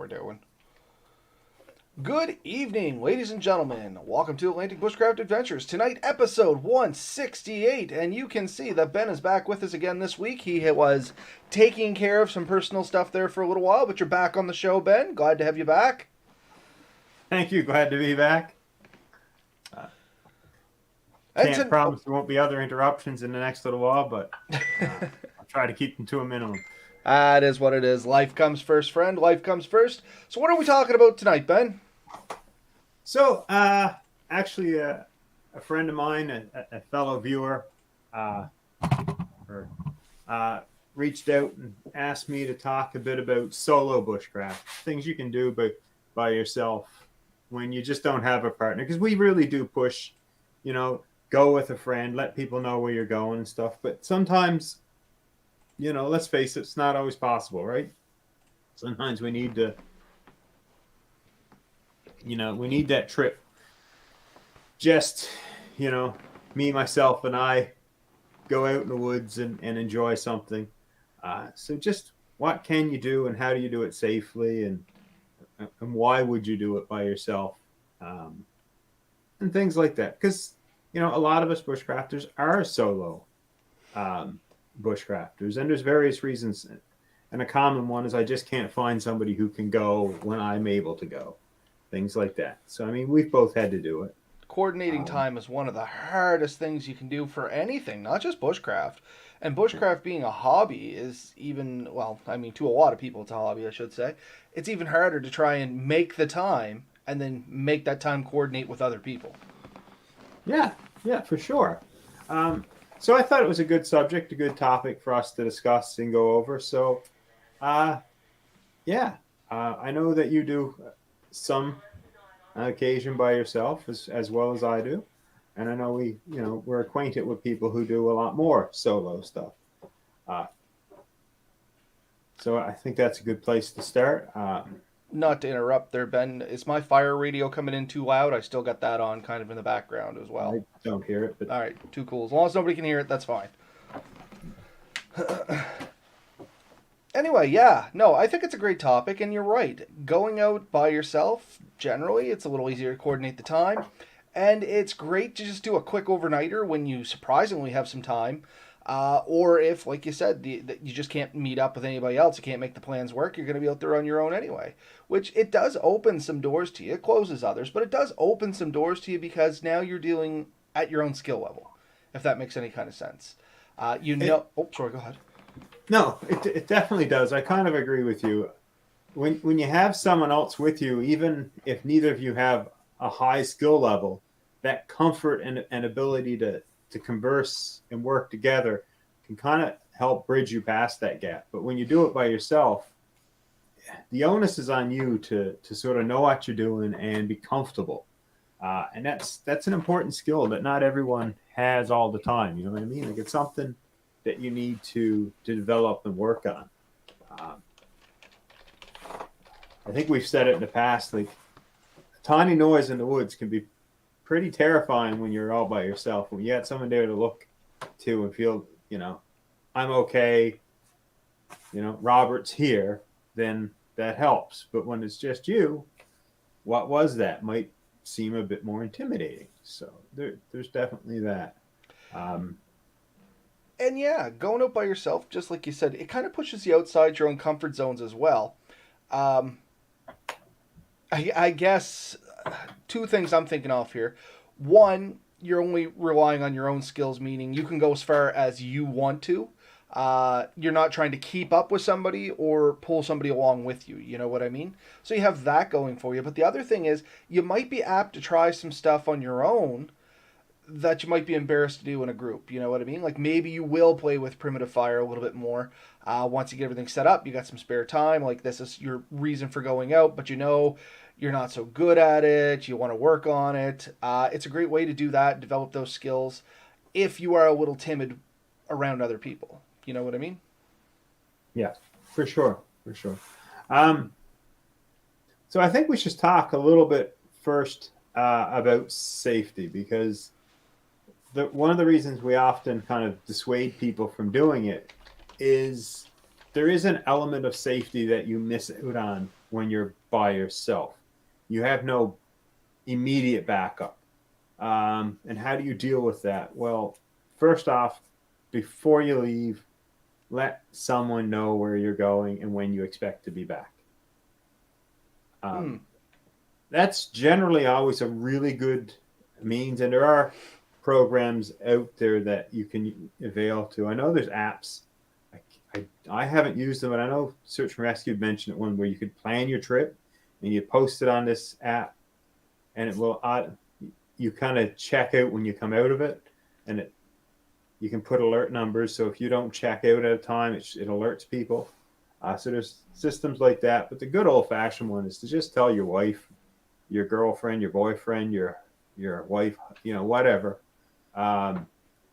we're doing. Good evening, ladies and gentlemen. Welcome to Atlantic Bushcraft Adventures. Tonight, episode 168. And you can see that Ben is back with us again this week. He was taking care of some personal stuff there for a little while, but you're back on the show, Ben. Glad to have you back. Thank you. Glad to be back. Can't promise there won't be other interruptions in the next little while, but I'll try to keep them to a minimum. That is what it is. Life comes first, friend. Life comes first. So what are we talking about tonight, Ben? So, actually, a friend of mine, a fellow viewer, reached out and asked me to talk a bit about solo bushcraft, things you can do by yourself when you just don't have a partner. Because we really do push, go with a friend, let people know where you're going and stuff. But sometimes, let's face it, it's not always possible, right? Sometimes we need to, we need that trip. Just, me, myself, and I go out in the woods and enjoy something. So just what can you do and how do you do it safely and why would you do it by yourself? And things like that. Because, a lot of us bushcrafters are solo bushcrafters, and there's various reasons. And a common one is I just can't find somebody who can go when I'm able to go. Things like that. So, we've both had to do it. Coordinating time is one of the hardest things you can do for anything, not just bushcraft. And bushcraft being a hobby is even, to a lot of people it's a hobby, I should say. It's even harder to try and make the time and then make that time coordinate with other people. Yeah, for sure. So I thought it was a good subject, a good topic for us to discuss and go over. So, I know that you do some occasion by yourself as well as I do. And I know we're acquainted with people who do a lot more solo stuff. So I think that's a good place to start. Not to interrupt there, Ben, is my fire radio coming in too loud? I still got that on kind of in the background as well. I don't hear it. But... All right, too cool. As long as nobody can hear it, that's fine. Anyway, I think it's a great topic, and you're right. Going out by yourself, generally, it's a little easier to coordinate the time, and it's great to just do a quick overnighter when you surprisingly have some time, or if, like you said, you just can't meet up with anybody else, you can't make the plans work, you're going to be out there on your own anyway, which it does open some doors to you. It closes others, but it does open some doors to you because now you're dealing at your own skill level, if that makes any kind of sense. Sorry, go ahead. No, it definitely does. I kind of agree with you. When you have someone else with you, even if neither of you have a high skill level, that comfort and ability to converse and work together can kind of help bridge you past that gap. But when you do it by yourself, the onus is on you to sort of know what you're doing and be comfortable. And that's an important skill that not everyone has all the time. You know what I mean? Like it's something that you need to develop and work on. I think we've said it in the past, like a tiny noise in the woods can be pretty terrifying when you're all by yourself. When you got someone there to look to and feel, I'm okay, Robert's here, then that helps. But when it's just you, what was that might seem a bit more intimidating. So there's definitely that. And going out by yourself, just like you said, it kind of pushes you outside your own comfort zones as well. I guess two things I'm thinking of here. One, you're only relying on your own skills, meaning you can go as far as you want to. You're not trying to keep up with somebody or pull somebody along with you. You know what I mean? So you have that going for you. But the other thing is you might be apt to try some stuff on your own that you might be embarrassed to do in a group. You know what I mean? Like maybe you will play with primitive fire a little bit more. Once you get everything set up, you got some spare time. Like this is your reason for going out, but you're not so good at it. You want to work on it. It's a great way to do that, develop those skills if you are a little timid around other people. You know what I mean? Yeah, for sure. So I think we should talk a little bit first about safety, because one of the reasons we often kind of dissuade people from doing it is there is an element of safety that you miss out on when you're by yourself. You have no immediate backup. And how do you deal with that? Well, first off, before you leave, let someone know where you're going and when you expect to be back. Hmm. That's generally always a really good means, and there are programs out there that you can avail to. I know there's apps. I haven't used them, but I know Search and Rescue mentioned one where you could plan your trip and you post it on this app, and it will you kind of check out when you come out of it, and you can put alert numbers. So if you don't check out at a time, it alerts people. So there's systems like that. But the good old fashioned one is to just tell your wife, your girlfriend, your boyfriend, your wife, whatever, um,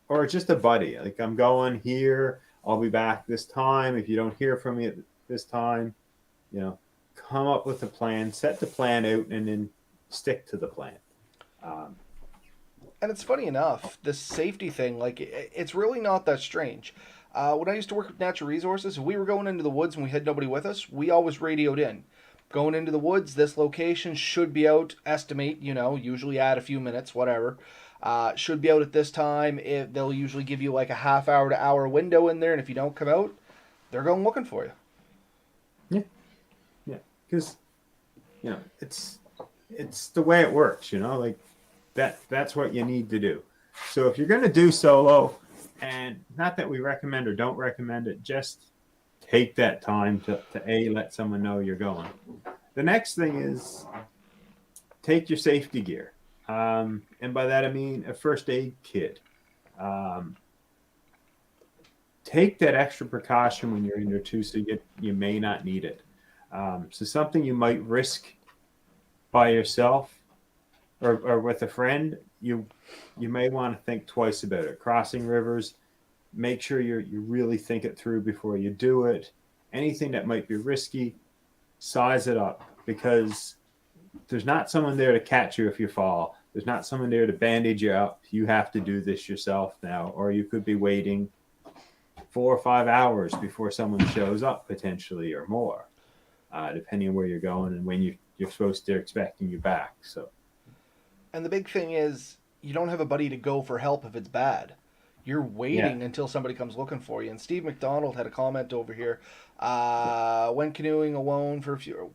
or just a buddy. Like, I'm going here. I'll be back this time. If you don't hear from me at this time, you know, come up with a plan, set the plan out, and then stick to the plan. Um, And it's funny enough, this safety thing, like, it's really not that strange. When I used to work with natural resources, if we were going into the woods and we had nobody with us, we always radioed in. Going into the woods, this location should be out, estimate, usually add a few minutes, whatever. Should be out at this time. They'll usually give you like a half hour to hour window in there, and if you don't come out, they're going looking for you. yeah, yeah, because it's the way it works. Like that's what you need to do. So if you're going to do solo, and not that we recommend or don't recommend it, just take that time to let someone know you're going. The next thing is take your safety gear. And by that I mean a first aid kit. Um, Take that extra precaution when you're in there too, so you may not need it. So something you might risk by yourself or with a friend, you may want to think twice about it. Crossing rivers, make sure you really think it through before you do it. Anything that might be risky, size it up, because there's not someone there to catch you if you fall. There's not someone there to bandage you up. You have to do this yourself now, or you could be waiting 4 or 5 hours before someone shows up, potentially, or more, depending on where you're going and when they're expecting you back. So, And the big thing is, you don't have a buddy to go for help if it's bad. You're yeah, waiting until somebody comes looking for you. And Steve McDonald had a comment over here. Went canoeing alone for a few.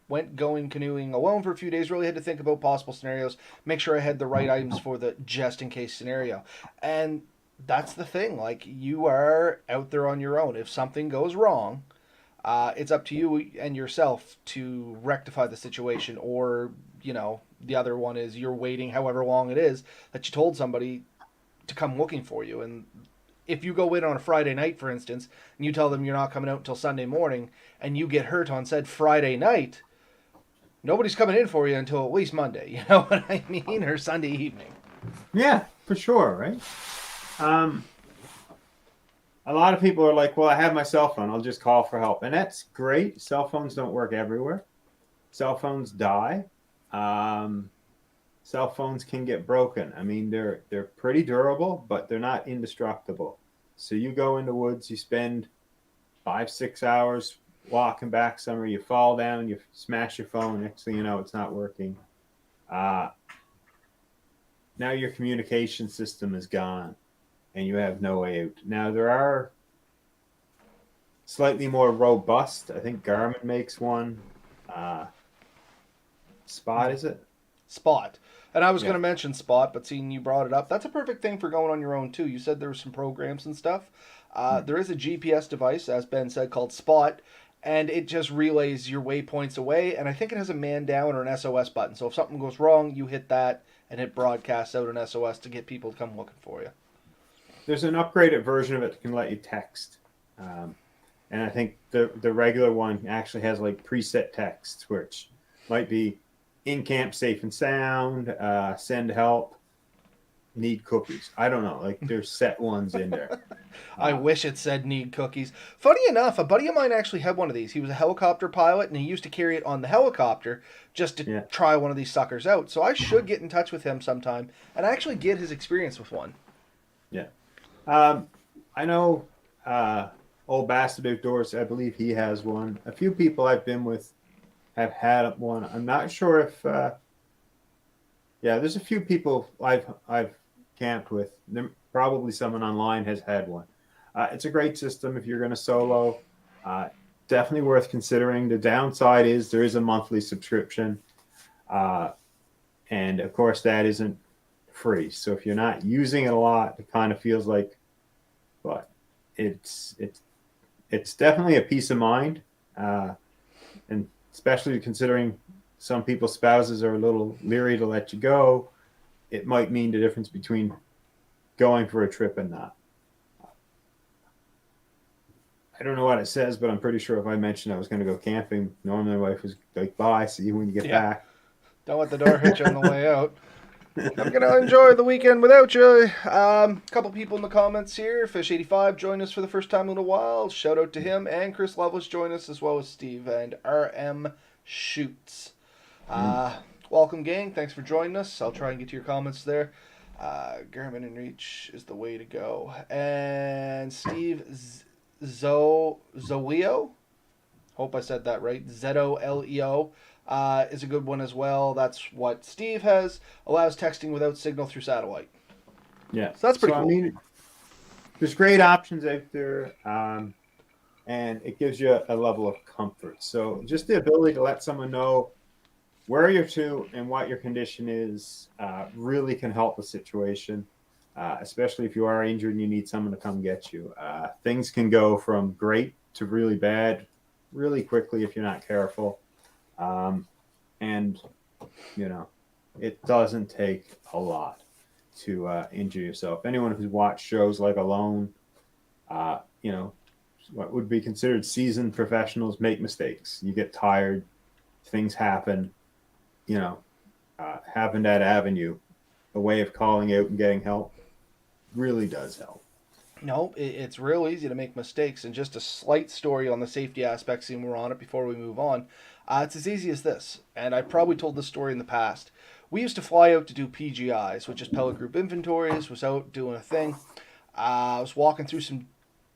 Went going canoeing alone for a few days. Really had to think about possible scenarios. Make sure I had the right items for the just in case scenario. And that's the thing. Like, you are out there on your own. If something goes wrong, it's up to you and yourself to rectify the situation. Or, the other one is you're waiting however long it is that you told somebody to come looking for you. And if you go in on a Friday night, for instance, and you tell them you're not coming out until Sunday morning, and you get hurt on said Friday night, nobody's coming in for you until at least Monday. You know what I mean? Or Sunday evening. yeah, for sure, right? Um, a lot of people are like, "Well, I have my cell phone. I'll just call for help," and that's great. Cell phones don't work everywhere. Cell phones die. Um, Cell phones can get broken. I mean, they're pretty durable, but they're not indestructible. So you go in the woods, you spend 5 6 hours walking back somewhere, you fall down, you smash your phone. Next thing you know, it's not working. Uh, Now your communication system is gone, and you have no way out. Now there are slightly more robust. I think Garmin makes one. Uh, Spot, is it? Spot. And I was going Yeah. to mention Spot, but seeing you brought it up, that's a perfect thing for going on your own too. You said there were some programs and stuff. Hmm. There is a GPS device, as Ben said, called Spot, and it just relays your waypoints away. And I think it has a man down or an SOS button. So if something goes wrong, you hit that, and it broadcasts out an SOS to get people to come looking for you. There's an upgraded version of it that can let you text. Um, and I think the regular one actually has like preset text, which might be in camp safe and sound, send help, need cookies. I don't know. Like, there's set ones in there. I Uh, wish it said need cookies. Funny enough, a buddy of mine actually had one of these. He was a helicopter pilot, and he used to carry it on the helicopter just to yeah, try one of these suckers out. So I should get in touch with him sometime and actually get his experience with one. yeah. Um, I know Old Bastard Outdoors, I believe he has one. A few people I've been with have had one. I'm not sure if yeah, there's a few people I've camped with. There, probably someone online has had one. It's a great system if you're going to solo. Uh, Definitely worth considering. The downside is there is a monthly subscription, uh, and of course that isn't free. So if you're not using it a lot, it kind of feels like, but it's definitely a peace of mind, and especially considering some people's spouses are a little leery to let you go, it might mean the difference between going for a trip and not. I don't know what it says, but I'm pretty sure if I mentioned I was going to go camping, normally my wife was like, "Bye, see you when you get Yeah. back." Don't let the door hit you on the way out. I'm gonna enjoy the weekend without you. Couple people in the comments here. Fish85 joined us for the first time in a while. Shout out to him, and Chris Lovelace joined us as well as Steve and RM Shoots. Welcome, gang. Thanks for joining us. I'll try and get to your comments there. Garmin and Reach is the way to go. And Steve Zoeo, hope I said that right. Zoleo. Is a good one as well. That's what Steve has. Allows texting without signal through satellite. Yeah, So that's pretty cool. I mean, there's great options out there, and it gives you a level of comfort. So just the ability to let someone know where you're to and what your condition is really can help the situation, especially if you are injured and you need someone to come get you. Things can go from great to really bad really quickly if you're not careful. And, you know, it doesn't take a lot to injure yourself. Anyone who's watched shows like Alone, you know, what would be considered seasoned professionals make mistakes. You get tired, things happen, you know, having that avenue, a way of calling out and getting help really does help. No, it's real easy to make mistakes. And just a slight story on the safety aspect, seeing we're on it before we move on. It's as easy as this, and I probably told this story in the past. We used to fly out to do PGIs, which is pellet group inventories. Was out doing a thing. I was walking through some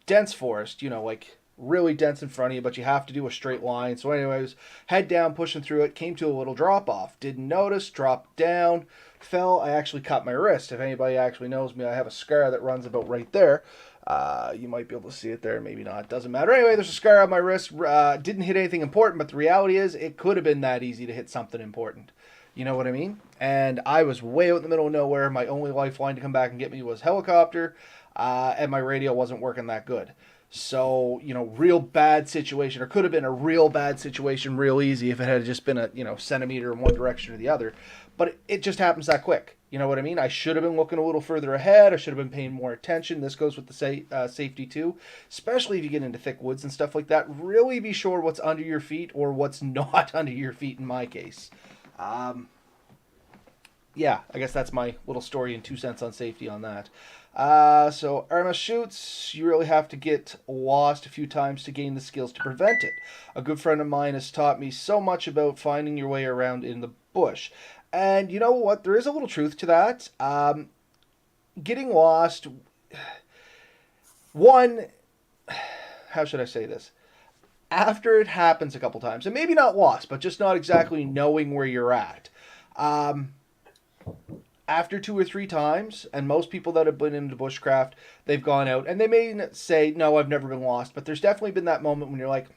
dense forest, you know, like really dense in front of you, but you have to do a straight line. So, anyways, head down, pushing through it, came to a little drop off. Didn't notice, dropped down, fell. I actually cut my wrist. If anybody actually knows me, I have a scar that runs about right there. You might be able to see it there, maybe not. Doesn't matter. Anyway, there's a scar on my wrist. Didn't hit anything important, but the reality is it could have been that easy to hit something important. You know what I mean? And I was way out in the middle of nowhere. My only lifeline to come back and get me was helicopter, and my radio wasn't working that good. So, you know, real bad situation, or could have been a real bad situation real easy if it had just been a, you know, centimeter in one direction or the other. But it just happens that quick. You know what I mean? I should have been looking a little further ahead. I should have been paying more attention. This goes with the safety too, especially if you get into thick woods and stuff like that. Really be sure what's under your feet or what's not under your feet in my case. Yeah, I guess that's my little story and 2 cents on safety on that. So Irma shoots, you really have to get lost a few times to gain the skills to prevent it. A good friend of mine has taught me so much about finding your way around in the bush. And you know what? There is a little truth to that. Getting lost, one, how should I say this? After it happens a couple times, and maybe not lost, but just not exactly knowing where you're at. After 2 or 3 times, and most people that have been into bushcraft, they've gone out, and they may say, no, I've never been lost, but there's definitely been that moment when you're like,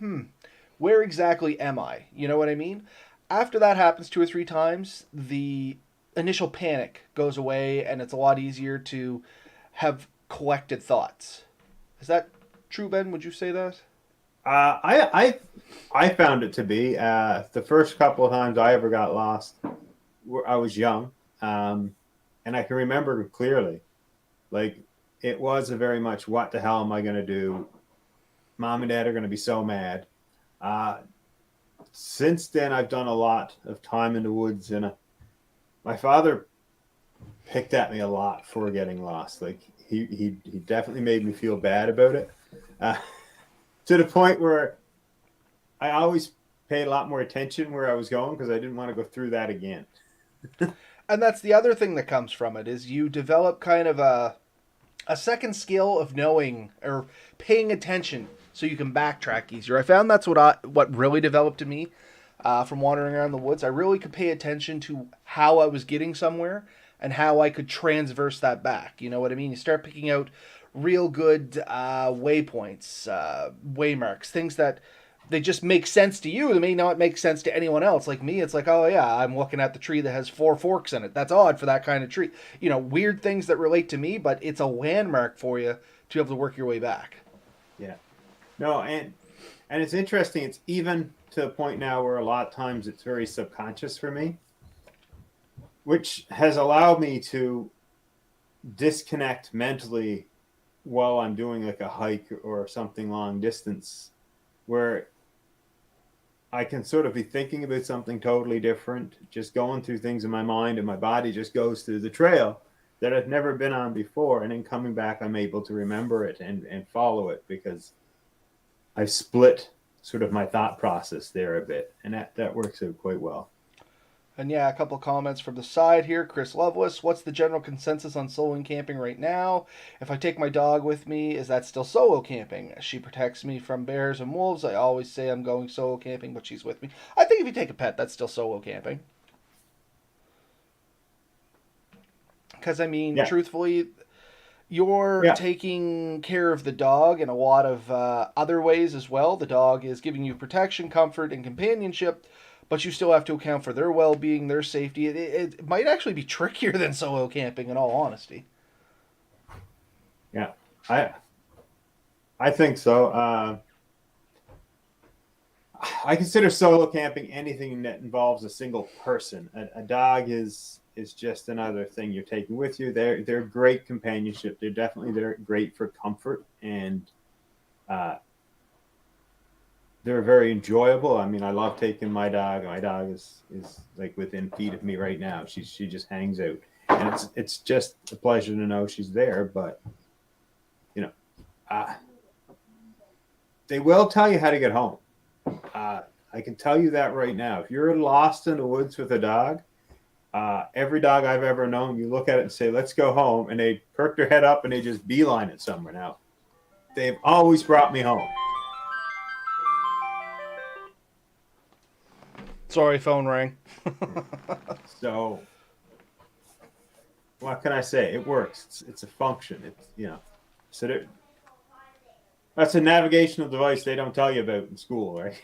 where exactly am I? You know what I mean? After that happens 2 or 3 times, the initial panic goes away, and it's a lot easier to have collected thoughts. Is that true, Ben? Would you say that? I found it to be the first couple of times I ever got lost. I was young, and I can remember clearly, like it was a very much what the hell am I going to do? Mom and Dad are going to be so mad. Since then, I've done a lot of time in the woods, and my father picked at me a lot for getting lost. Like he definitely made me feel bad about it, to the point where I always paid a lot more attention where I was going because I didn't want to go through that again. And that's the other thing that comes from it is you develop kind of a second skill of knowing or paying attention so you can backtrack easier. I found that's what really developed in me. from wandering around the woods. I really could pay attention to how I was getting somewhere and how I could transverse that back. You know what I mean? You start picking out real good waypoints, waymarks, things that they just make sense to you. They may not make sense to anyone else. Like me, it's like, oh yeah, I'm looking at the tree that has 4 forks in it. That's odd for that kind of tree. You know, weird things that relate to me, but it's a landmark for you to be able to work your way back. Yeah. No, and it's interesting. It's even to a point now where a lot of times it's very subconscious for me, which has allowed me to disconnect mentally while I'm doing like a hike or something long distance, where I can sort of be thinking about something totally different, just going through things in my mind, and my body just goes through the trail that I've never been on before. And then coming back, I'm able to remember it and follow it because I split sort of my thought process there a bit. And that works out quite well. And yeah, a couple of comments from the side here. Chris Loveless, what's the general consensus on solo camping right now? If I take my dog with me, is that still solo camping? She protects me from bears and wolves. I always say I'm going solo camping, but she's with me. I think if you take a pet, that's still solo camping. Because, I mean, Yeah. truthfully, you're Yeah. taking care of the dog in a lot of other ways as well. The dog is giving you protection, comfort, and companionship, but you still have to account for their well-being, their safety. It might actually be trickier than solo camping, in all honesty. Yeah. I think so. I consider solo camping anything that involves a single person. A dog is just another thing you're taking with you. They're great companionship. They're great for comfort, and they're very enjoyable. I mean, I love taking my dog. My dog is like within feet of me right now. She just hangs out, and it's just a pleasure to know she's there. But you know, uh, they will tell you how to get home. I can tell you that right now. If you're lost in the woods with a dog, every dog I've ever known, you look at it and say, "Let's go home," and they perk their head up and they just beeline it somewhere. Now, they've always brought me home. Sorry, phone rang. So, what can I say? It works. It's a function. So that's a navigational device they don't tell you about in school, right?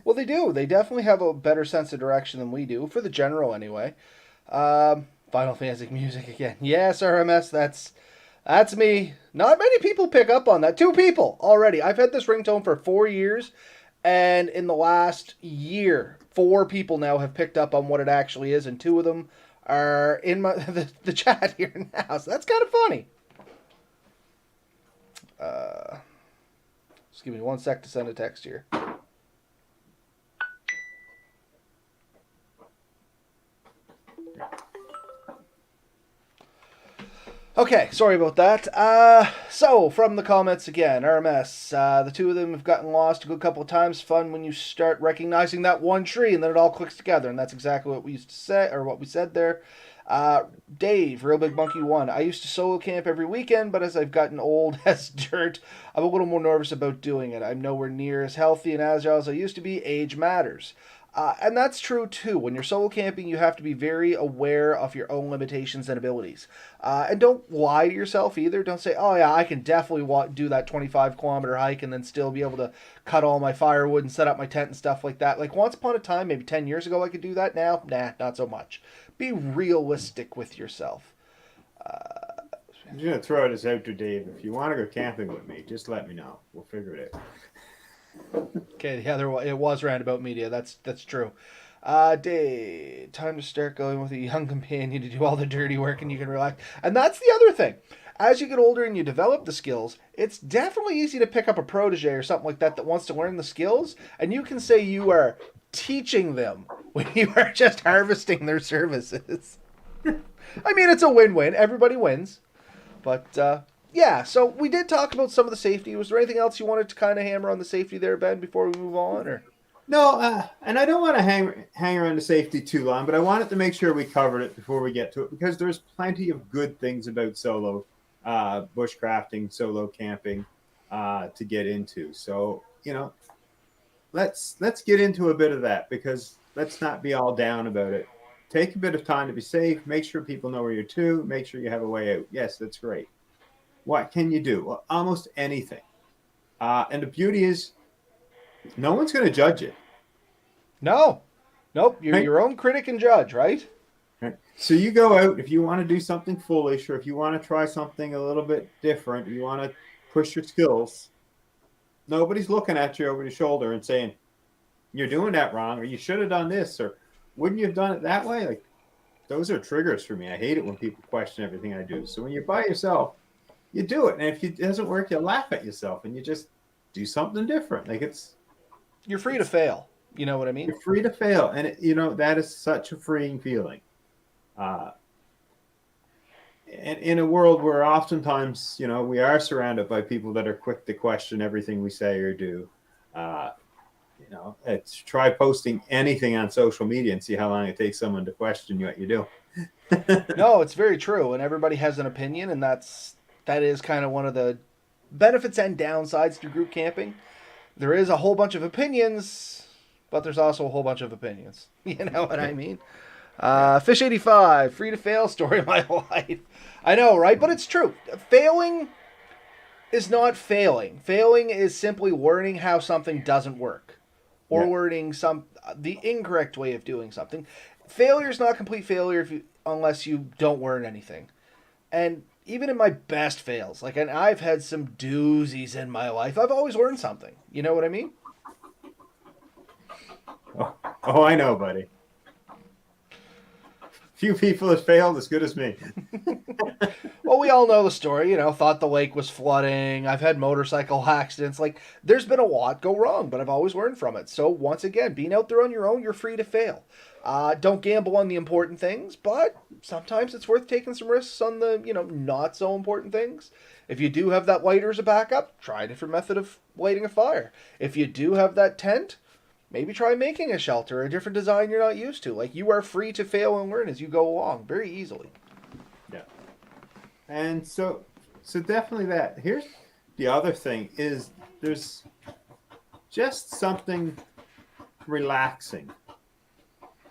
Well, they do. They definitely have a better sense of direction than we do, for the general anyway. Final Fantasy music again. Yes, RMS, that's me. Not many people pick up on that. 2 people already. I've had this ringtone for 4 years, and in the last year, 4 people now have picked up on what it actually is, and 2 of them are in the chat here now. So that's kind of funny. Just give me 1 sec to send a text here. Okay, sorry about that. So, from the comments again, RMS, the 2 of them have gotten lost a good couple of times. Fun when you start recognizing that one tree and then it all clicks together, and that's exactly what we used to say, or what we said there. Dave, Real Big Monkey 1, I used to solo camp every weekend, but as I've gotten old as dirt, I'm a little more nervous about doing it. I'm nowhere near as healthy and agile as I used to be. Age matters. And that's true too. When you're solo camping, you have to be very aware of your own limitations and abilities. And don't lie to yourself either. Don't say, oh yeah, I can definitely do that 25-kilometer hike and then still be able to cut all my firewood and set up my tent and stuff like that. Like once upon a time, maybe 10 years ago, I could do that. Now, nah, not so much. Be realistic with yourself. I'm just gonna throw this out to Dave. If you want to go camping with me, just let me know. We'll figure it out. Okay, yeah, it was Roundabout Media. That's true. Dave, time to start going with a young companion to do all the dirty work and you can relax. And that's the other thing. As you get older and you develop the skills, it's definitely easy to pick up a protege or something like that wants to learn the skills, and you can say you are teaching them when you are just harvesting their services. I mean, it's a win-win. Everybody wins. But, yeah, so we did talk about some of the safety. Was there anything else you wanted to kind of hammer on the safety there, Ben, before we move on? Or No, and I don't want to hang around the safety too long, but I wanted to make sure we covered it before we get to it because there's plenty of good things about solo bushcrafting, solo camping to get into. So, let's get into a bit of that, because let's not be all down about it. Take a bit of time to be safe. Make sure people know where you're to. Make sure you have a way out. Yes, that's great. What can you do? Well, almost anything. And the beauty is, no one's going to judge it. No, nope. You're Right? your own critic and judge, right? Right. So you go out, if you want to do something foolish, or if you want to try something a little bit different, you want to push your skills, nobody's looking at you over your shoulder and saying, you're doing that wrong, or you should have done this, or wouldn't you have done it that way? Like, those are triggers for me. I hate it when people question everything I do. So when you're by yourself, you do it. And if it doesn't work, you laugh at yourself and you just do something different. Like, You're free to fail. You know what I mean? you're free to fail. And that is such a freeing feeling. And in a world where oftentimes, we are surrounded by people that are quick to question everything we say or do. It's try posting anything on social media and see how long it takes someone to question what you do. No, it's very true, and everybody has an opinion, and that is kind of one of the benefits and downsides to group camping. There is a whole bunch of opinions, but there's also a whole bunch of opinions. You know what I mean? Fish 85, free to fail story of my life. I know, right? But it's true. Failing is not failing. Failing is simply learning how something doesn't work, or learning the incorrect way of doing something. Failure is not complete failure unless you don't learn anything. And even in my best fails, and I've had some doozies in my life, I've always learned something. You know what I mean? Oh, I know, buddy. Few people have failed as good as me. Well, we all know the story, thought the lake was flooding. I've had motorcycle accidents. There's been a lot go wrong, but I've always learned from it. So, once again, being out there on your own, you're free to fail. Don't gamble on the important things, but sometimes it's worth taking some risks on the, not so important things. If you do have that lighter as a backup, try a different method of lighting a fire. If you do have that tent, maybe try making a shelter, a different design you're not used to. You are free to fail and learn as you go along very easily. Yeah. And so definitely that. Here's the other thing is there's just something relaxing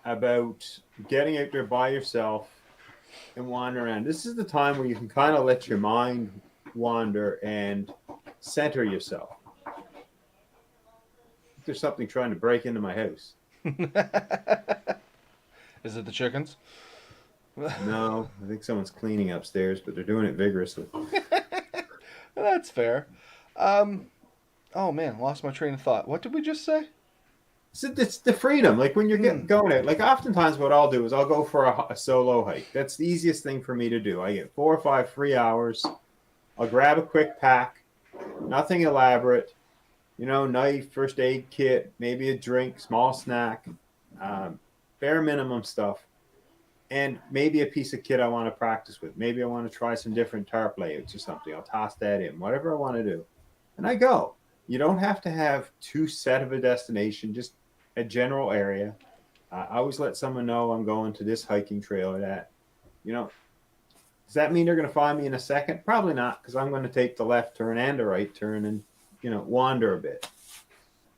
about getting out there by yourself and wandering around. This is the time where you can kind of let your mind wander and center yourself. There's something trying to break into my house. Is it the chickens? No, I think someone's cleaning upstairs, but they're doing it vigorously. That's fair. Oh man, lost my train of thought. What did we just say? So it's the freedom. When you're going out, oftentimes what I'll do is I'll go for a solo hike. That's the easiest thing for me to do. I get 4 or 5 free hours. I'll grab a quick pack, nothing elaborate. Knife, first aid kit, maybe a drink, small snack, bare minimum stuff, and maybe a piece of kit I want to practice with. Maybe I want to try some different tarp layouts or something. I'll toss that in, whatever I want to do. And I go. You don't have to have too set of a destination, just a general area. I always let someone know I'm going to this hiking trail or that. Does that mean they're going to find me in a second? Probably not, because I'm going to take the left turn and the right turn and wander a bit.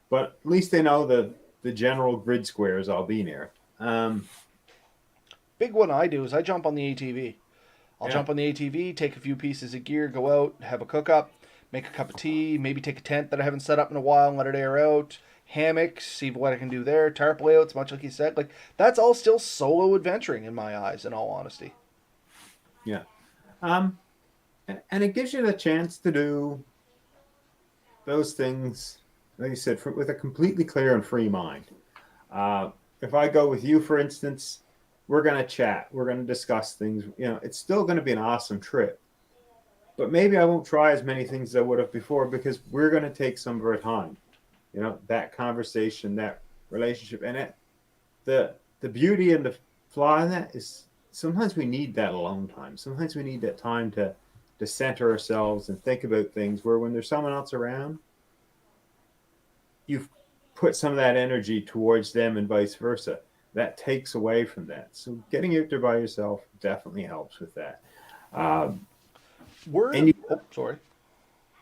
But at least they know the general grid squares I'll be near. Big one I do is I jump on the ATV. I'll jump on the ATV, take a few pieces of gear, go out, have a cook up, make a cup of tea, maybe take a tent that I haven't set up in a while and let it air out, hammocks, see what I can do there, tarp layouts, much like you said. That's all still solo adventuring in my eyes, in all honesty. Yeah. And it gives you the chance to do those things, like you said, with a completely clear and free mind. If I go with you, for instance, we're going to chat. We're going to discuss things. It's still going to be an awesome trip. But maybe I won't try as many things as I would have before because we're going to take some of our time. That conversation, that relationship. And the beauty and the flaw in that is sometimes we need that alone time. Sometimes we need that time to center ourselves and think about things where when there's someone else around, you've put some of that energy towards them and vice versa. That takes away from that. So getting out there by yourself definitely helps with that. And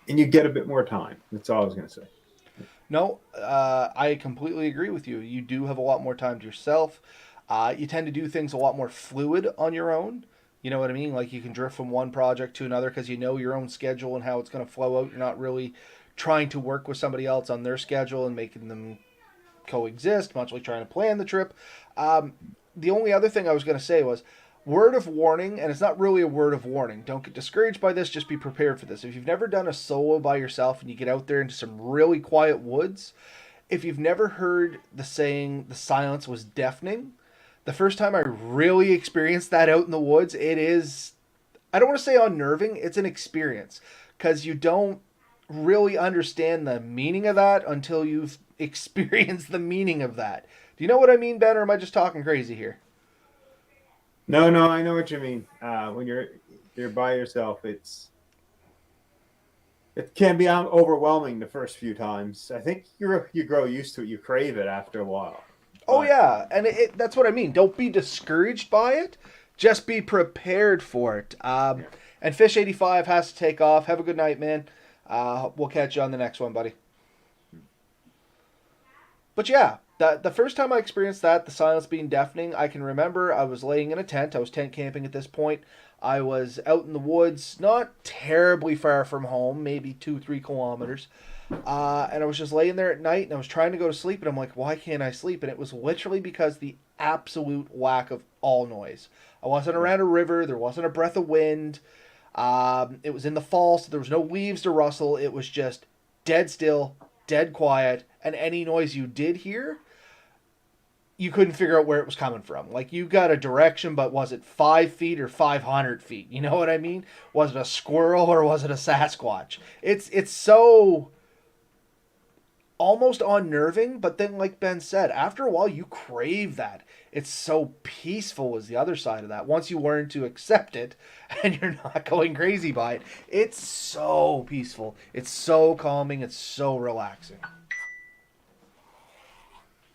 you get a bit more time. That's all I was going to say. No, I completely agree with you. You do have a lot more time to yourself. You tend to do things a lot more fluid on your own. You know what I mean? Like you can drift from one project to another because you know your own schedule and how it's going to flow out. You're not really trying to work with somebody else on their schedule and making them coexist, much like trying to plan the trip. Um, the only other thing I was going to say was word of warning, and it's not really a word of warning. Don't get discouraged by this, just be prepared for this. If you've never done a solo by yourself and you get out there into some really quiet woods, if you've never heard the saying, the silence was deafening, the first time I really experienced that out in the woods, it is, I don't want to say unnerving, it's an experience because you don't really understand the meaning of that until you've experienced the meaning of that. Do you know what I mean, Ben, or am I just talking crazy here? No, no, I know what you mean. When you're by yourself, it can be overwhelming the first few times. I think you grow used to it. You crave it after a while. Oh But yeah, and that's what I mean. Don't be discouraged by it. Just be prepared for it. yeah. And Fish 85 has to take off. Have a good night, man. We'll catch you on the next one, buddy. But yeah, the first time I experienced that, the silence being deafening, I can remember I was laying in a tent. I was tent camping at this point. I was out in the woods, not terribly far from home, maybe 2, 3 kilometers. And I was just laying there at night and I was trying to go to sleep. And I'm like, why can't I sleep? And it was literally because the absolute lack of all noise. I wasn't around a river, there wasn't a breath of wind. It was in the fall, so there was no leaves to rustle. It was just dead still, dead quiet, and any noise you did hear, you couldn't figure out where it was coming from. Like you got a direction, but was it 5 feet or 500 feet? You know what I mean? Was it a squirrel or was it a Sasquatch? It's so almost unnerving, but then like Ben said, after a while you crave that. It's so peaceful is the other side of that. Once you learn to accept it and you're not going crazy by it, it's so peaceful. It's so calming, it's so relaxing.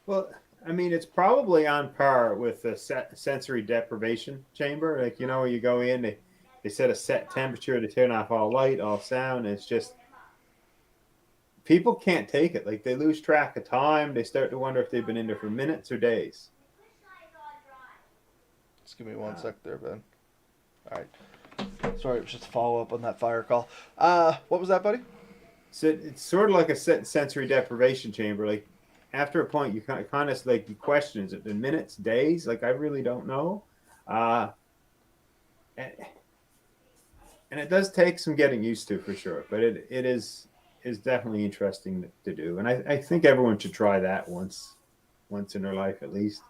Well, I mean, it's probably on par with the sensory deprivation chamber. Like, you go in, they set a set temperature to turn off all light, all sound. And it's just, people can't take it. Like, they lose track of time. They start to wonder if they've been in there for minutes or days. Just give me one Uh, sec there, Ben. All right. Sorry, it was just a follow up on that fire call. What was that, buddy? so it's sort of like a sensory deprivation chamber. Like, after a point, you kind of like you question: is it been minutes, days? Like, I really don't know. Uh, and, and it does take some getting used to for sure, but it is definitely interesting to do, and I think everyone should try that once in their life at least.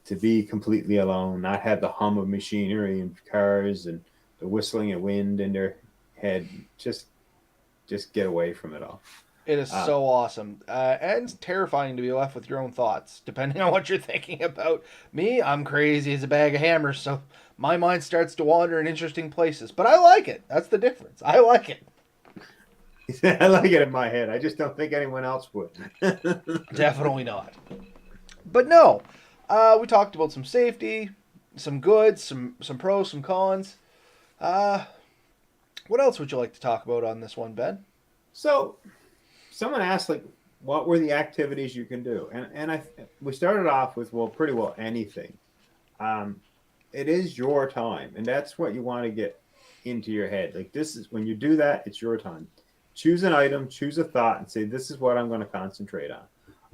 To be completely alone, not have the hum of machinery and cars and the whistling of wind in their head. Just get away from it all. It is Uh, so awesome and terrifying to be left with your own thoughts, depending on what you're thinking about. Me, I'm crazy as a bag of hammers, so my mind starts to wander in interesting places. But I like it. That's the difference. I like it. I like it in my head. I just don't think anyone else would. Definitely not. But no, we talked about some safety, some goods, some pros, some cons. Uh, what else would you like to talk about on this one, Ben? So someone asked, like, what were the activities you can do, and we started off with, well, pretty well anything. Um, it is your time, and that's what you want to get into your head. Like, this is when you do that, it's your time. Choose an item, choose a thought, and say, this is what I'm going to concentrate on.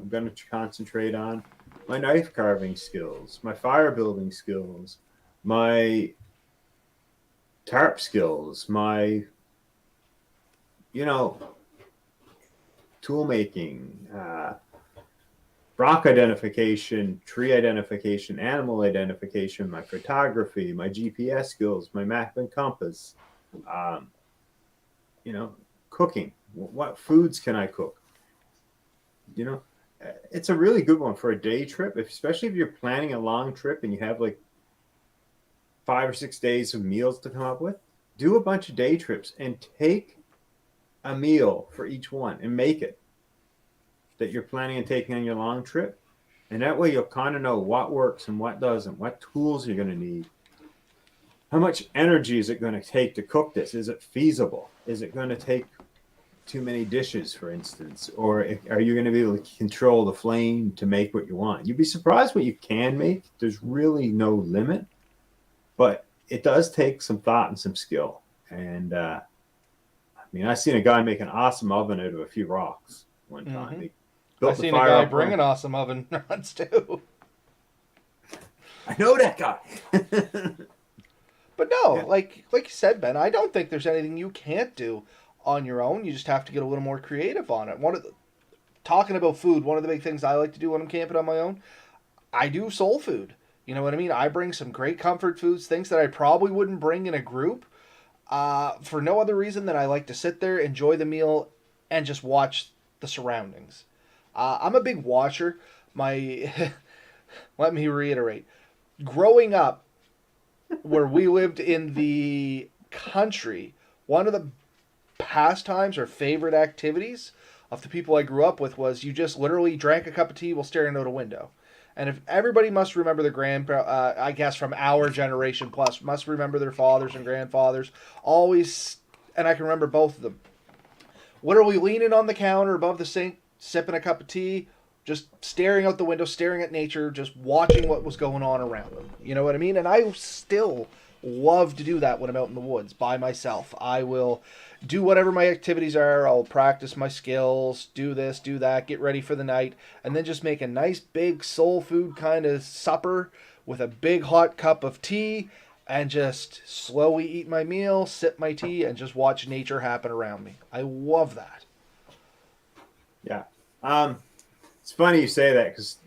I'm going to concentrate on my knife carving skills, my fire building skills, my tarp skills, my, you know, tool making, rock identification, tree identification, animal identification, my photography, my GPS skills, my map and compass, um, you know, cooking. What foods can I cook? You know, it's a really good one for a day trip, especially if you're planning a long trip and you have like 5 or 6 days of meals to come up with. Do a bunch of day trips and take a meal for each one and make it that you're planning on taking on your long trip. And that way you'll kind of know what works and what doesn't, what tools you're going to need. How much energy is it going to take to cook this? Is it feasible? Is it going to take too many dishes, for instance, or are you going to be able to control the flame to make what you want? You'd be surprised what you can make. There's really no limit, but it does take some thought and some skill. And I mean, I seen a guy make an awesome oven out of a few rocks one time. He I built the seen a fire guy up. bring an awesome oven once too. I know that guy. But no, Yeah. like you said, Ben, I don't think there's anything you can't do on your own. You just have to get a little more creative on it. Talking about food, one of the big things I like to do when I'm camping on my own, I do soul food. You know what I mean? I bring some great comfort foods, things that I probably wouldn't bring in a group, for no other reason than I like to sit there, enjoy the meal, and just watch the surroundings. I'm a big watcher. My let me reiterate, growing up where we lived in the country, one of the pastimes or favorite activities of the people I grew up with was you just literally drank a cup of tea while staring out a window. And if everybody must remember their I guess from our generation plus, must remember their fathers and grandfathers, always, and I can remember both of them, literally leaning on the counter above the sink, sipping a cup of tea, just staring out the window, staring at nature, just watching what was going on around them. You know what I mean? And I still love to do that when I'm out in the woods by myself. I will do whatever my activities are. I'll practice my skills, do this, do that, get ready for the night, and then just make a nice big soul food kind of supper with a big hot cup of tea and just slowly eat my meal, sip my tea, and just watch nature happen around me. I love that. Yeah. It's funny you say that because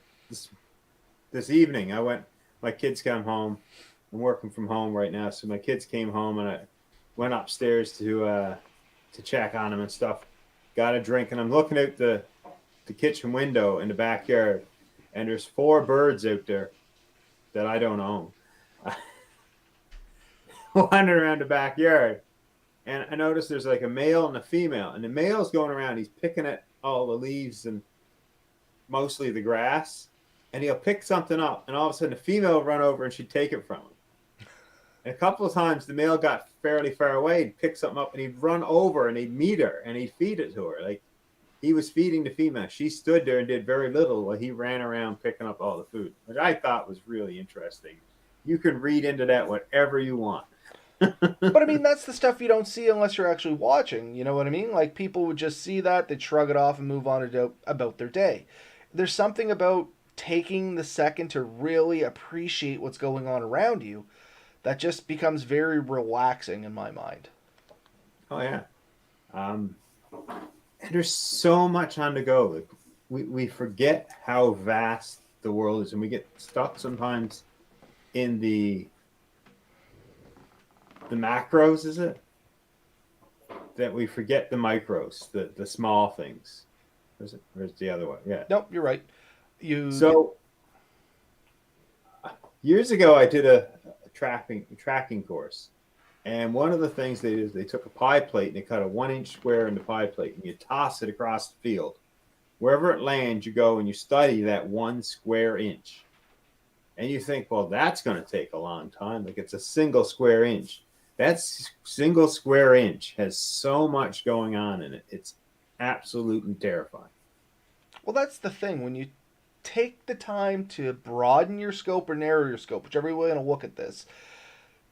this evening my kids come home. I'm working from home right now, so my kids came home and I went upstairs to check on them and stuff. Got a drink and I'm looking out the kitchen window in the backyard, and there's 4 birds out there that I don't own, wandering around the backyard. And I noticed there's like a male and a female, and the male's going around. He's picking at all the leaves and mostly the grass, and he'll pick something up, and all of a sudden the female will run over and she'd take it from him. And a couple of times the male got fairly far away, he'd pick something up and he'd run over and he'd meet her and he'd feed it to her. Like he was feeding the female. She stood there and did very little while he ran around picking up all the food, which I thought was really interesting. You can read into that whatever you want. But I mean, that's the stuff you don't see unless you're actually watching. You know what I mean? Like people would just see that, they'd shrug it off and move on about their day. There's something about taking the second to really appreciate what's going on around you that just becomes very relaxing in my mind. Oh yeah. And there's so much on the go. Like we forget how vast the world is, and we get stuck sometimes in the macros, is it? That we forget the micros, the small things. Where's the other one? Yeah. Nope, you're right. So years ago, I did a tracking course, and one of the things they did is they took a pie plate and they cut a 1-inch square in the pie plate, and you toss it across the field. Wherever it lands, you go and you study that 1 square inch, and you think, well, that's going to take a long time. Like it's a single square inch. That single square inch has so much going on in it. It's absolutely terrifying. Well, that's the thing. When you take the time to broaden your scope or narrow your scope, whichever way you want to look at this,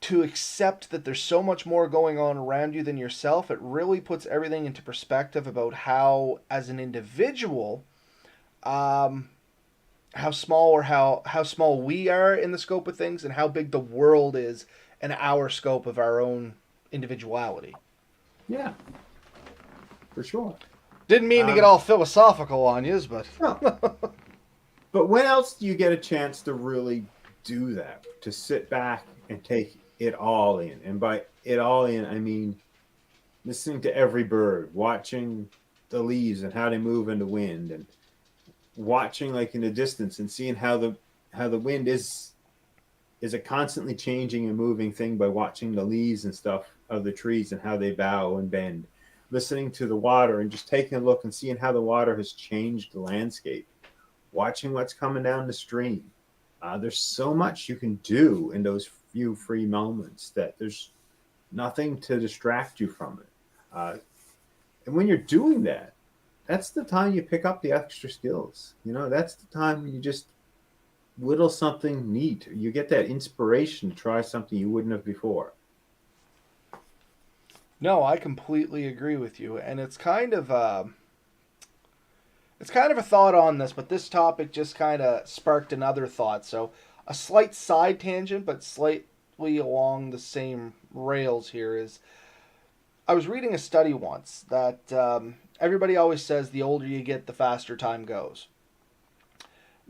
to accept that there's so much more going on around you than yourself, it really puts everything into perspective about how, as an individual, how small or how small we are in the scope of things and how big the world is in our scope of our own individuality. Yeah, for sure. Didn't mean to get all philosophical on you, but no. But when else do you get a chance to really do that? To sit back and take it all in. And by it all in, I mean listening to every bird, watching the leaves and how they move in the wind, and watching like in the distance and seeing how the wind is a constantly changing and moving thing by watching the leaves and stuff of the trees and how they bow and bend. Listening to the water and just taking a look and seeing how the water has changed the landscape. Watching what's coming down the stream. There's so much you can do in those few free moments that there's nothing to distract you from it. And when you're doing that, that's the time you pick up the extra skills. That's the time when you just whittle something neat. You get that inspiration to try something you wouldn't have before. No, I completely agree with you, and it's kind of a thought on this, but this topic just kind of sparked another thought. So a slight side tangent, but slightly along the same rails here is I was reading a study once that everybody always says the older you get, the faster time goes.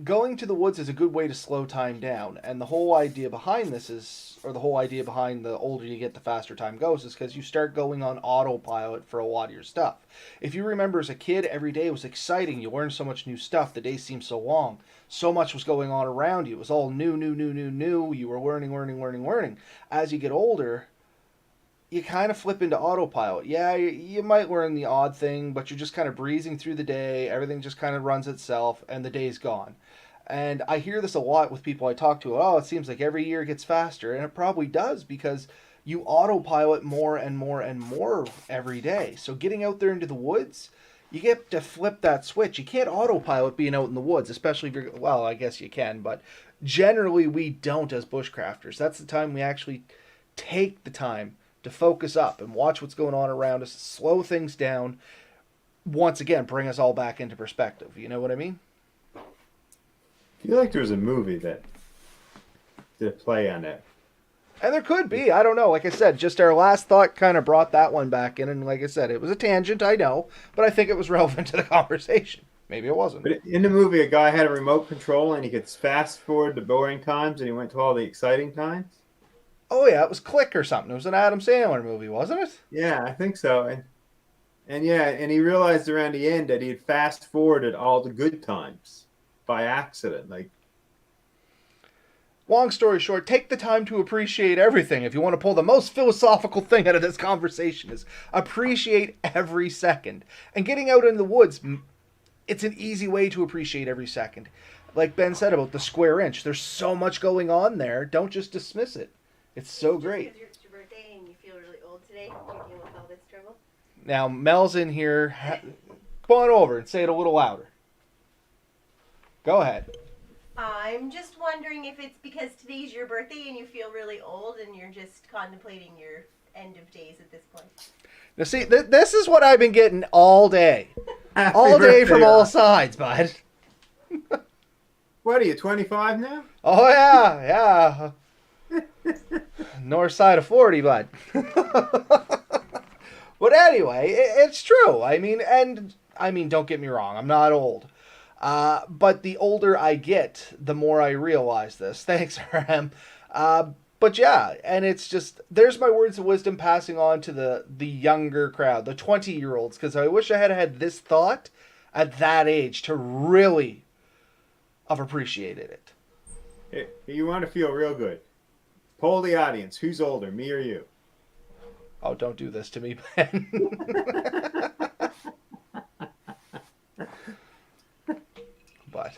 Going to the woods is a good way to slow time down, and the whole idea behind this is, or the whole idea behind the older you get, the faster time goes, is because you start going on autopilot for a lot of your stuff. If you remember as a kid, every day was exciting. You learned so much new stuff. The day seemed so long. So much was going on around you. It was all new, new, new, new, new. You were learning, learning, learning, learning. As you get older, you kind of flip into autopilot. Yeah, you might learn the odd thing, but you're just kind of breezing through the day. Everything just kind of runs itself, and the day's gone. And I hear this a lot with people I talk to. Oh, it seems like every year gets faster, and it probably does because you autopilot more and more and more every day. So getting out there into the woods, you get to flip that switch. You can't autopilot being out in the woods, especially if you're, well, I guess you can, but generally we don't as bushcrafters. That's the time we actually take the time to focus up and watch what's going on around us, slow things down, once again, bring us all back into perspective. You know what I mean? I feel like there was a movie that did a play on it. And there could be. I don't know. Like I said, just our last thought kind of brought that one back in. And like I said, it was a tangent, I know, but I think it was relevant to the conversation. Maybe it wasn't. But in the movie, a guy had a remote control and he could fast forward the boring times and he went to all the exciting times. Oh, yeah, it was Click or something. It was an Adam Sandler movie, wasn't it? Yeah, I think so. And yeah, and he realized around the end that he had fast forwarded all the good times by accident. Like, long story short, take the time to appreciate everything. If you want to pull the most philosophical thing out of this conversation is appreciate every second. And getting out in the woods, it's an easy way to appreciate every second. Like Ben said about the square inch, there's so much going on there. Don't just dismiss it. It's so great. Because it's your birthday and you feel really old today, you're dealing with all this trouble. Now, Mel's in here. Come on over and say it a little louder. Go ahead. I'm just wondering if it's because today's your birthday and you feel really old and you're just contemplating your end of days at this point. Now, see, this is what I've been getting all day. All day from all sides, bud. What are you, 25 now? Oh, yeah. North side of 40, bud. But anyway, it's true. I mean, don't get me wrong. I'm not old. But the older I get, the more I realize this. Thanks, RM. But yeah, and it's just, there's my words of wisdom passing on to the younger crowd, the 20-year-olds, because I wish I had had this thought at that age to really have appreciated it. Hey, you want to feel real good. Poll the audience. Who's older, me or you? Oh, don't do this to me, Ben. But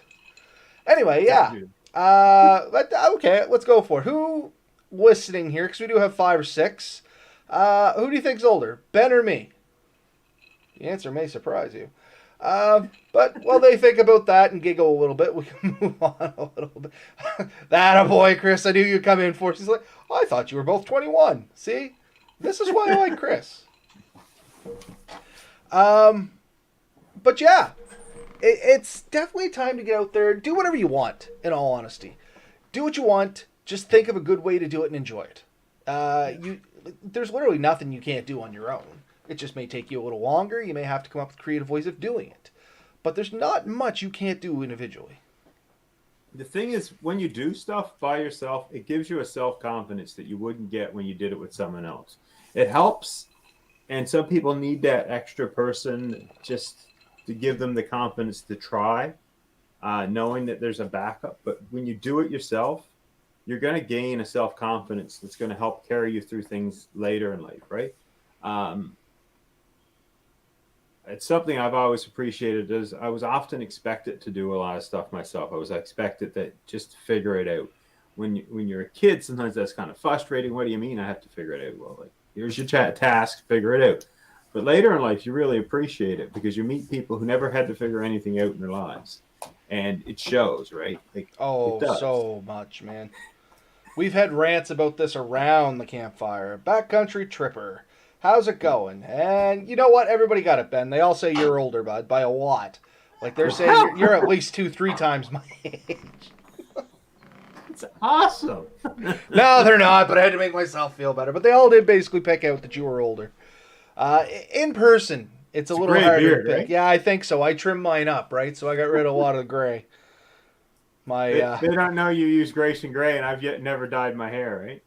anyway, yeah. Okay, let's go for it. Who listening here, because we do have 5 or 6, who do you think's older, Ben or me? The answer may surprise you. But while they think about that and giggle a little bit, we can move on a little bit. That a boy, Chris. I knew you'd come in for. She's like, oh, I thought you were both 21. See, this is why I like Chris. But yeah, it's definitely time to get out there. Do whatever you want. In all honesty, do what you want. Just think of a good way to do it and enjoy it. There's literally nothing you can't do on your own. It just may take you a little longer. You may have to come up with creative ways of doing it. But there's not much you can't do individually. The thing is, when you do stuff by yourself, it gives you a self-confidence that you wouldn't get when you did it with someone else. It helps, and some people need that extra person just to give them the confidence to try, knowing that there's a backup. But when you do it yourself, you're going to gain a self-confidence that's going to help carry you through things later in life, right? It's something I've always appreciated. Is I was often expected to do a lot of stuff myself. I was expected to just figure it out. When you're a kid, sometimes that's kind of frustrating. What do you mean I have to figure it out? Well, like, here's your task, figure it out. But later in life, you really appreciate it because you meet people who never had to figure anything out in their lives, and it shows, right? Like it Oh, does. so much, man. We've had rants about this around the campfire. Backcountry tripper. How's it going? And you know what? Everybody got it, Ben. They all say you're older, bud, by a lot. Like they're saying you're Wow, at least 2, 3 times my age. it's awesome. No, they're not, but I had to make myself feel better. But they all did basically pick out that you were older. In person, it's a It's a little gray harder beard, to pick. right? Yeah, I think so. I trimmed mine up, right? So I got rid of a lot of the gray. My, They don't know you use Grayson Gray, and I've yet never dyed my hair, right?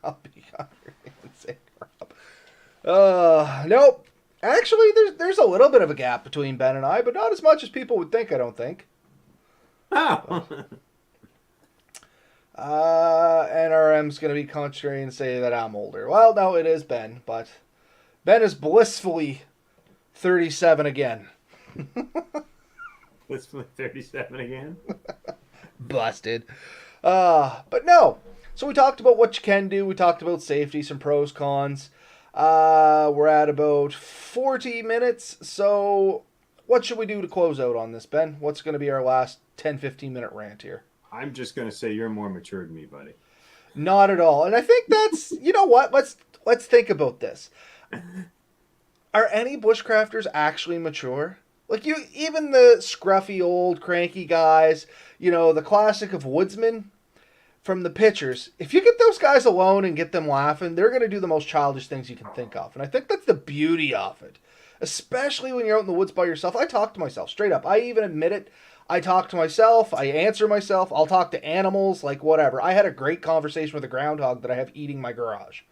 I'll be hungry and say crap. Nope. Actually, there's a little bit of a gap between Ben and I, but not as much as people would think. I don't think. Oh, NRM's gonna be contrary and say that I'm older. Well, no, it is Ben, but Ben is blissfully 37 again. this was 37 again. Busted. But no. So we talked about what you can do. We talked about safety, some pros, cons. We're at about 40 minutes. So what should we do to close out on this, Ben? What's going to be our last 10, 15-minute rant here? I'm just gonna say you're more mature than me, buddy. Not at all. And I think that's, you know what? Let's think about this. Are any bushcrafters actually mature? Like you, even the scruffy old cranky guys, you know, the classic of woodsmen from the pictures. If you get those guys alone and get them laughing, they're going to do the most childish things you can think of. And I think that's the beauty of it. Especially when you're out in the woods by yourself. I talk to myself straight up. I even admit it. I talk to myself. I answer myself. I'll talk to animals, like whatever. I had a great conversation with a groundhog that I have eating my garage.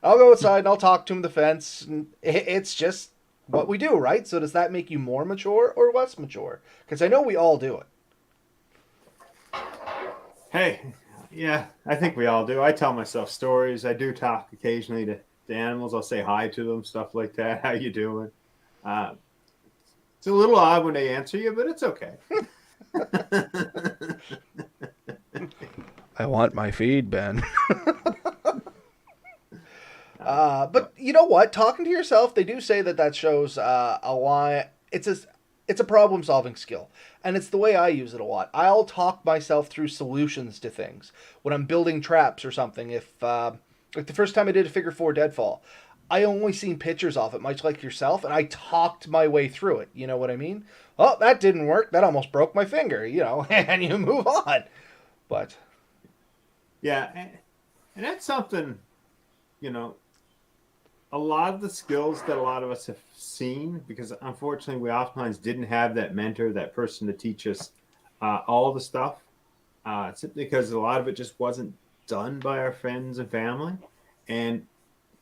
I'll go outside and I'll talk to him at the fence. And it's just what we do, right? So does that make you more mature or less mature? Because I know we all do it. Hey, yeah, I think we all do. I tell myself stories. I do talk occasionally to animals. I'll say hi to them, stuff like that. How you doing? Uh, it's a little odd when they answer you, but it's okay. I want my feed, Ben. But you know what? Talking to yourself, they do say that shows a lie. It's a problem solving skill, and it's the way I use it a lot. I'll talk myself through solutions to things when I'm building traps or something. If like the first time I did a figure 4 deadfall, I only seen pictures of it, much like yourself, and I talked my way through it. You know what I mean? Oh, that didn't work. That almost broke my finger. You know, and you move on. But Yeah, and that's something, you know, a lot of the skills that a lot of us have seen, because unfortunately we oftentimes didn't have that mentor, that person to teach us all the stuff, simply because a lot of it just wasn't done by our friends and family. And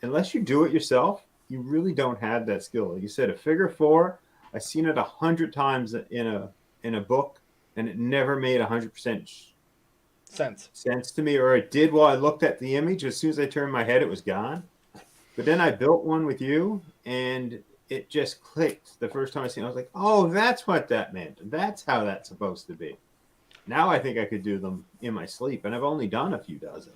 unless you do it yourself, you really don't have that skill. Like you said, a figure 4, I've seen it 100 times in a book, and it never made 100% sense to me, or it did while I looked at the image. As soon as I turned my head, it was gone. But then I built one with you, and it just clicked the first time I seen it. I was like, oh, that's what that meant. That's how that's supposed to be. Now I think I could do them in my sleep, and I've only done a few dozen.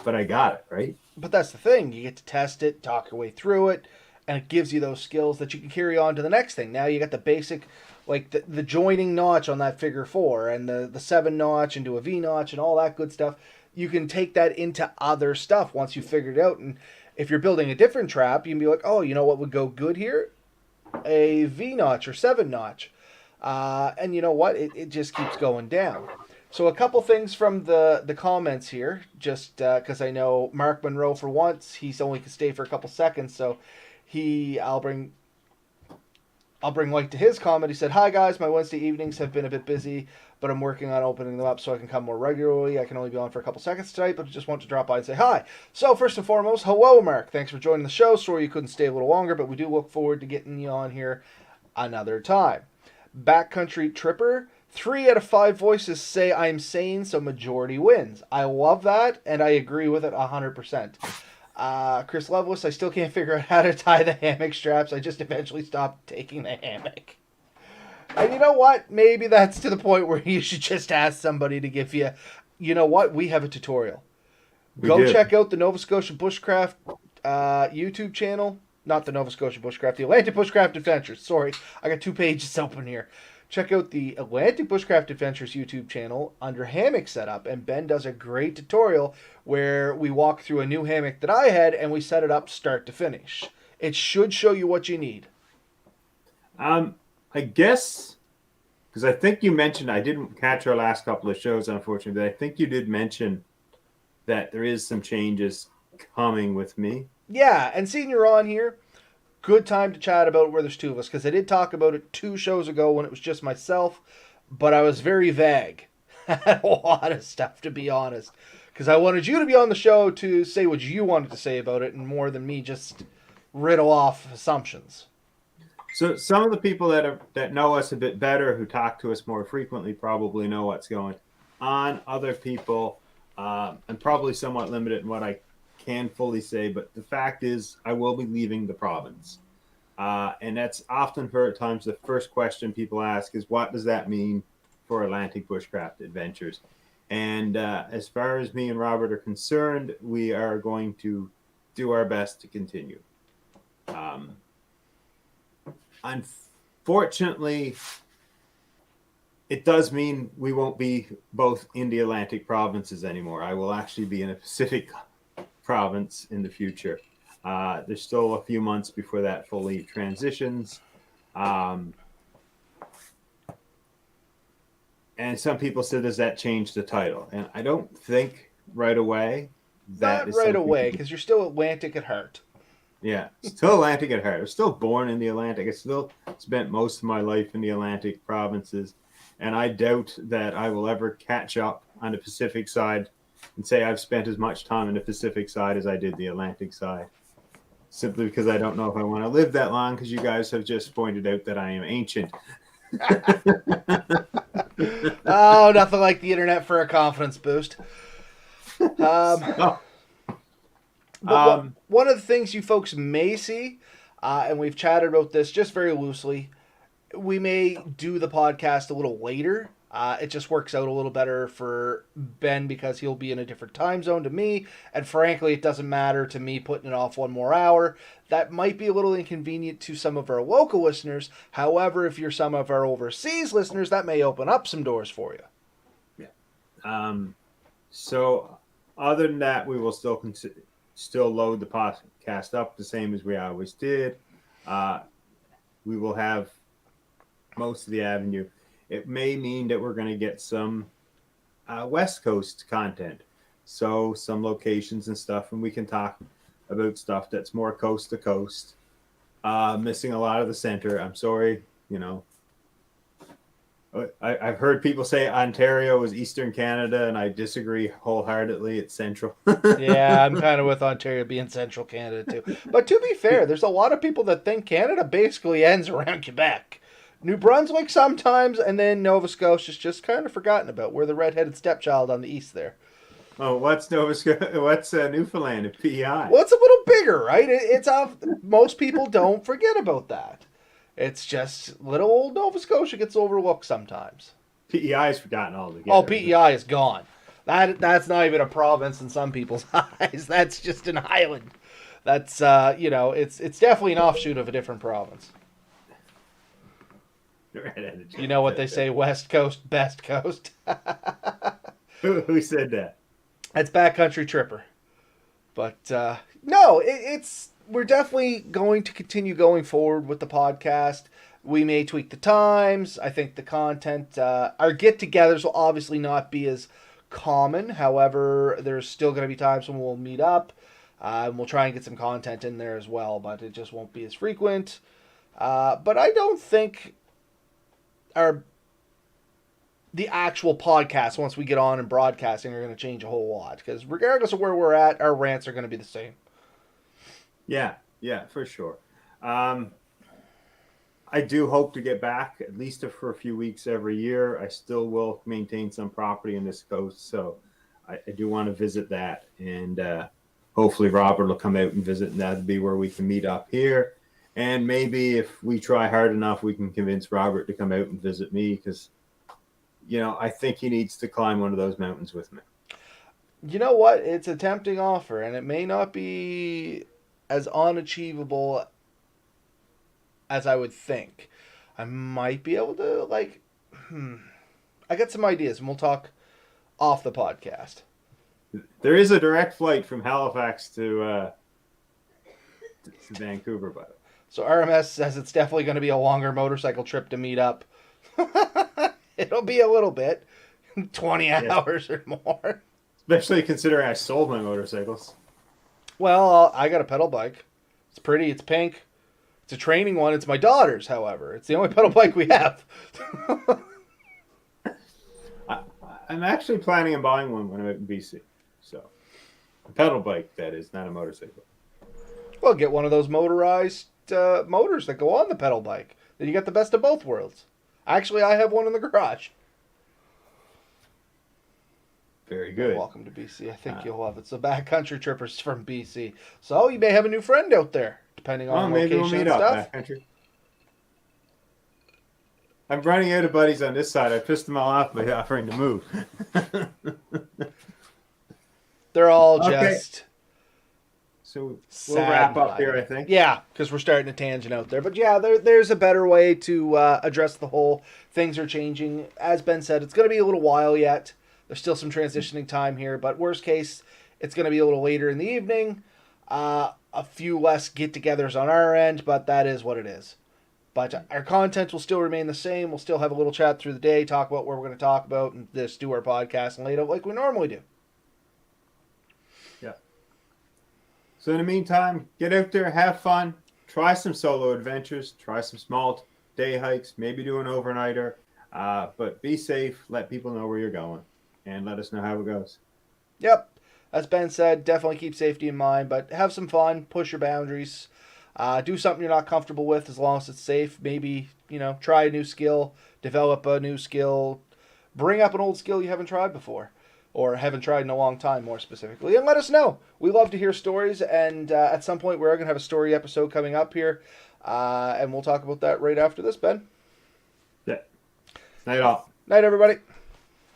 But I got it, right? But that's the thing. You get to test it, talk your way through it, and it gives you those skills that you can carry on to the next thing. Now you got the basic, like the joining notch on that figure 4 and the 7 notch into a V notch and all that good stuff. You can take that into other stuff once you figured it out. And if you're building a different trap, you can be like, oh, you know what would go good here? A V notch or 7 notch. And you know what? It just keeps going down. So a couple things from the comments here, just because I know Mark Monroe for once, he's only can stay for a couple seconds, so I'll bring light to his comment. He said, "Hi guys, my Wednesday evenings have been a bit busy, but I'm working on opening them up so I can come more regularly. I can only be on for a couple seconds tonight, but I just want to drop by and say hi. So first and foremost, hello Mark. Thanks for joining the show. Sorry you couldn't stay a little longer, but we do look forward to getting you on here another time. Backcountry Tripper, 3 out of 5 voices say I'm sane, so majority wins. I love that, and I agree with it 100%. Chris Loveless, I still can't figure out how to tie the hammock straps. I just eventually stopped taking the hammock. And you know what? Maybe that's to the point where you should just ask somebody to give you... You know what? We have a tutorial. Go check out the Nova Scotia Bushcraft YouTube channel. not the Nova Scotia Bushcraft, the Atlantic Bushcraft Adventures. Sorry, I got 2 pages open here. Check out the Atlantic Bushcraft Adventures YouTube channel under hammock setup, and Ben does a great tutorial where we walk through a new hammock that I had and we set it up start to finish. It should show you what you need. I guess, because I think you mentioned, I didn't catch our last couple of shows, unfortunately, but I think you did mention that there is some changes coming with me. Yeah, and seeing you're on here, good time to chat about where there's 2 of us, because I did talk about it 2 shows ago when it was just myself, but I was very vague. I had a lot of stuff, to be honest, because I wanted you to be on the show to say what you wanted to say about it, and more than me just riddle off assumptions. So some of the people that know us a bit better, who talk to us more frequently, probably know what's going on. Other people, I'm probably somewhat limited in what I can fully say, but the fact is I will be leaving the province. And that's often for times the first question people ask is, what does that mean for Atlantic Bushcraft Adventures? And as far as me and Robert are concerned, we are going to do our best to continue. Unfortunately, it does mean we won't be both in the Atlantic provinces anymore. I will actually be in a Pacific province in the future. There's still a few months before that fully transitions. And some people said, does that change the title? And I don't think right away that Not right away, because you're still Atlantic at heart. Yeah, still Atlantic at heart. I was still born in the Atlantic. I still spent most of my life in the Atlantic provinces. And I doubt that I will ever catch up on the Pacific side and say I've spent as much time in the Pacific side as I did the Atlantic side. Simply because I don't know if I want to live that long, because you guys have just pointed out that I am ancient. Oh, nothing like the internet for a confidence boost. One of the things you folks may see, and we've chatted about this just very loosely, we may do the podcast a little later. It just works out a little better for Ben because he'll be in a different time zone to me. And frankly, it doesn't matter to me putting it off 1 more hour. That might be a little inconvenient to some of our local listeners. However, if you're some of our overseas listeners, that may open up some doors for you. Yeah. So other than that, we will still load the podcast up the same as we always did. We will have most of the avenue. It may mean that we're going to get some West Coast content. So some locations and stuff, and we can talk about stuff that's more coast to coast. Missing a lot of the center. I'm sorry, I've heard people say Ontario is Eastern Canada, and I disagree wholeheartedly. It's Central. Yeah, I'm kind of with Ontario being Central Canada too. But to be fair, there's a lot of people that think Canada basically ends around Quebec. New Brunswick sometimes, and then Nova Scotia's just kind of forgotten about. We're the redheaded stepchild on the east there. Oh, what's Nova Scotia? What's Newfoundland and PEI? Well, it's a little bigger, right? It's off. Most people don't forget about that. It's just little old Nova Scotia gets overlooked sometimes. PEI is forgotten altogether. Oh, PEI is gone. That's not even a province in some people's eyes. That's just an island. That's it's definitely an offshoot of a different province. You know what they say, West Coast, best coast. Who said that? That's Backcountry Tripper. But no, we're definitely going to continue going forward with the podcast. We may tweak the times. I think the content, our get-togethers will obviously not be as common. However, there's still going to be times when we'll meet up. And we'll try and get some content in there as well, but it just won't be as frequent. But I don't think the actual podcast, once we get on and broadcasting, are going to change a whole lot. Because regardless of where we're at, our rants are going to be the same. Yeah, for sure. I do hope to get back at least for a few weeks every year. I still will maintain some property in this coast, so I do want to visit that. And hopefully Robert will come out and visit, and that'll be where we can meet up here. And maybe if we try hard enough, we can convince Robert to come out and visit me, because, I think he needs to climb one of those mountains with me. You know what? It's a tempting offer, and it may not be as unachievable as I would think. I might be able to, like, I got some ideas, and we'll talk off the podcast. There is a direct flight from Halifax to Vancouver, by the way. So RMS says it's definitely going to be a longer motorcycle trip to meet up. It'll be a little bit, 20 hours or more. Especially considering I sold my motorcycles. Well, I got a pedal bike. It's pretty. It's pink. It's a training one. It's my daughter's, however. It's the only pedal bike we have. I'm actually planning on buying one when I'm in BC. So, a pedal bike, that is, not a motorcycle. Well, get one of those motorized motors that go on the pedal bike. Then you get the best of both worlds. Actually, I have one in the garage. Very good. Welcome to BC. I think you'll love it. It's a backcountry trippers from BC. So you may have a new friend out there, depending on maybe location we'll meet and up stuff. backcountry. I'm running out of buddies on this side. I pissed them all off by offering to move. They're all Okay. just So we'll sad wrap up by here, it. I think. Yeah, because we're starting a tangent out there. But yeah, there's a better way to address the whole things are changing. As Ben said, it's going to be a little while yet. There's still some transitioning time here. But worst case, it's going to be a little later in the evening. A few less get-togethers on our end, but that is what it is. But our content will still remain the same. We'll still have a little chat through the day, talk about what we're going to talk about, and just do our podcast and lay it out like we normally do. Yeah. So in the meantime, get out there, have fun, try some solo adventures, try some small day hikes, maybe do an overnighter, but be safe, let people know where you're going, and let us know how it goes. Yep. As Ben said, definitely keep safety in mind, but have some fun, push your boundaries, do something you're not comfortable with as long as it's safe. Maybe, try a new skill, develop a new skill, bring up an old skill you haven't tried before, or haven't tried in a long time, more specifically, and let us know. We love to hear stories, and at some point we're going to have a story episode coming up here, and we'll talk about that right after this, Ben. Yeah. Night all. Night, everybody.